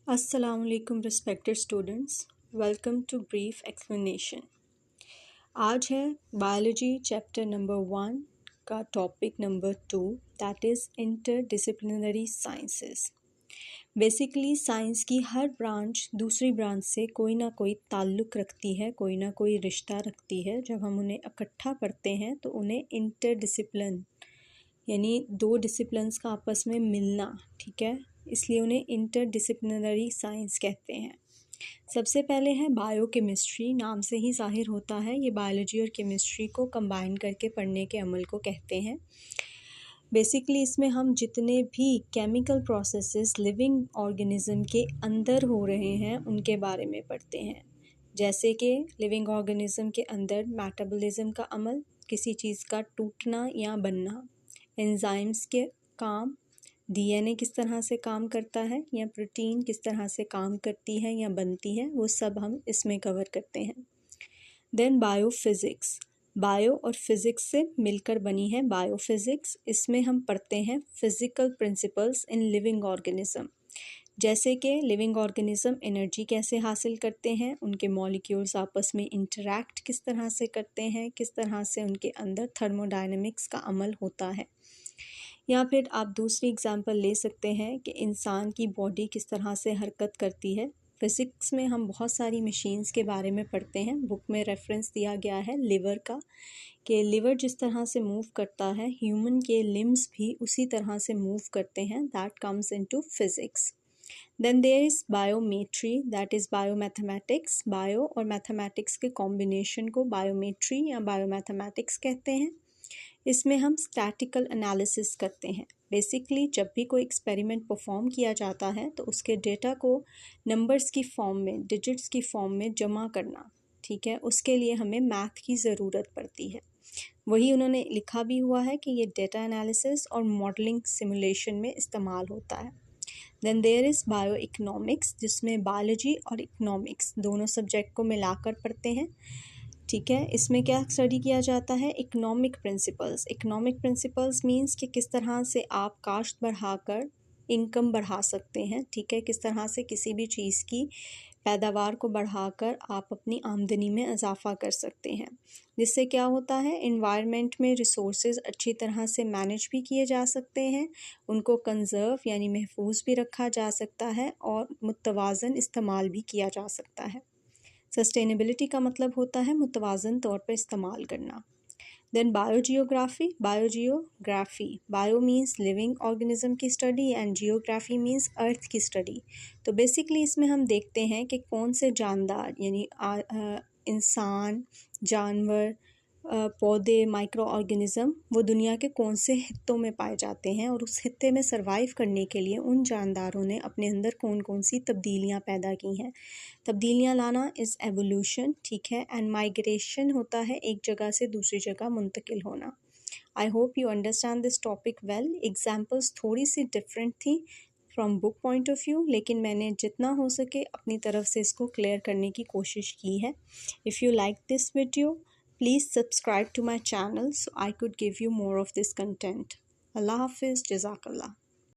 अस्सलामुअलैकुम respected students, welcome to brief explanation. आज है बायोलॉजी चैप्टर नंबर 1 का topic number 2, that is interdisciplinary sciences. Basically science की हर ब्रांच दूसरी ब्रांच से कोई ना कोई ताल्लुक़ रखती है, कोई ना कोई रिश्ता रखती है। जब हम उन्हें इकट्ठा पढ़ते हैं तो उन्हें इंटरडिसिप्लिन यानी दो डिसिप्लिन्स का आपस में मिलना, ठीक है, इसलिए उन्हें इंटरडिसिप्लिनरी साइंस कहते हैं। सबसे पहले है बायोकेमिस्ट्री। नाम से ही जाहिर होता है ये बायोलॉजी और केमिस्ट्री को कंबाइन करके पढ़ने के अमल को कहते हैं। बेसिकली इसमें हम जितने भी केमिकल प्रोसेसेस लिविंग ऑर्गेनिज्म के अंदर हो रहे हैं उनके बारे में पढ़ते हैं। जैसे कि लिविंग ऑर्गेनिज्म के अंदर मेटाबॉलिज्म का अमल, किसी चीज़ का टूटना या बनना, एंजाइम्स के काम, डीएनए किस तरह से काम करता है या प्रोटीन किस तरह से काम करती है या बनती है, वो सब हम इसमें कवर करते हैं। देन बायोफिज़िक्स, बायो और फिज़िक्स से मिलकर बनी है बायोफिज़िक्स। इसमें हम पढ़ते हैं physical principles in living organism, जैसे कि लिविंग ऑर्गेनिज्म एनर्जी कैसे हासिल करते हैं, उनके मॉलिक्यूल्स आपस में इंटरैक्ट किस तरह से करते हैं, किस तरह से उनके अंदर थर्मोडायनेमिक्स का अमल होता है। या फिर आप दूसरी एग्जांपल ले सकते हैं कि इंसान की बॉडी किस तरह से हरकत करती है। फ़िज़िक्स में हम बहुत सारी मशीन्स के बारे में पढ़ते हैं। बुक में रेफरेंस दिया गया है लिवर का, कि लिवर जिस तरह से मूव करता है, ह्यूमन के लिम्स भी उसी तरह से मूव करते हैं। That comes into physics. Then there is biometry, that is biomathematics. Bio और मैथमेटिक्स के कॉम्बिनेशन को बायोमेट्री या बायोमैथमेटिक्स कहते हैं। इसमें हम स्टैटिकल एनालिसिस करते हैं। बेसिकली जब भी कोई एक्सपेरिमेंट परफॉर्म किया जाता है तो उसके डेटा को नंबर्स की फॉर्म में, डिजिट्स की फॉर्म में जमा करना, ठीक है, उसके लिए हमें मैथ की ज़रूरत पड़ती है। वही उन्होंने लिखा भी हुआ है कि ये डेटा एनालिसिस और मॉडलिंग सिमुलेशन में इस्तेमाल होता है। Then there is bio economics, जिसमें बायोलॉजी और इकोनॉमिक्स दोनों सब्जेक्ट को मिलाकर पढ़ते हैं, ठीक है। इसमें क्या स्टडी किया जाता है, economic principles. Economic principles means कि किस तरह से आप काश्त बढ़ाकर इनकम बढ़ा सकते हैं, ठीक है, किस तरह से किसी भी चीज़ की पैदावार को बढ़ाकर आप अपनी आमदनी में इजाफा कर सकते हैं। जिससे क्या होता है, इन्वायरमेंट में रिसोर्सेज अच्छी तरह से मैनेज भी किए जा सकते हैं, उनको कंजर्व यानी महफूज भी रखा जा सकता है और मुतवाज़न इस्तेमाल भी किया जा सकता है। सस्टेनेबिलिटी का मतलब होता है मुतवाज़न तौर पर इस्तेमाल करना। Then biogeography, bio means living organism की study and geography means earth की स्टडी। तो बेसिकली इसमें हम देखते हैं कि कौन से जानदार यानी इंसान, जानवर, पौधे, माइक्रो ऑर्गेनिज़म वो दुनिया के कौन से हिस्सों में पाए जाते हैं और उस हिस्से में सरवाइव करने के लिए उन जानदारों ने अपने अंदर कौन कौन सी तब्दीलियाँ पैदा की हैं। तब्दीलियाँ लाना इज़ एवोल्यूशन, ठीक है, एंड माइग्रेशन होता है एक जगह से दूसरी जगह मुंतकिल होना। I hope you understand this topic well. Examples थोड़ी सी डिफरेंट थी from book point of view, लेकिन मैंने जितना हो सके अपनी तरफ से इसको क्लियर करने की कोशिश की है। If you like this video, please subscribe to my channel so I could give you more of this content. Allah Hafiz, Jazakallah.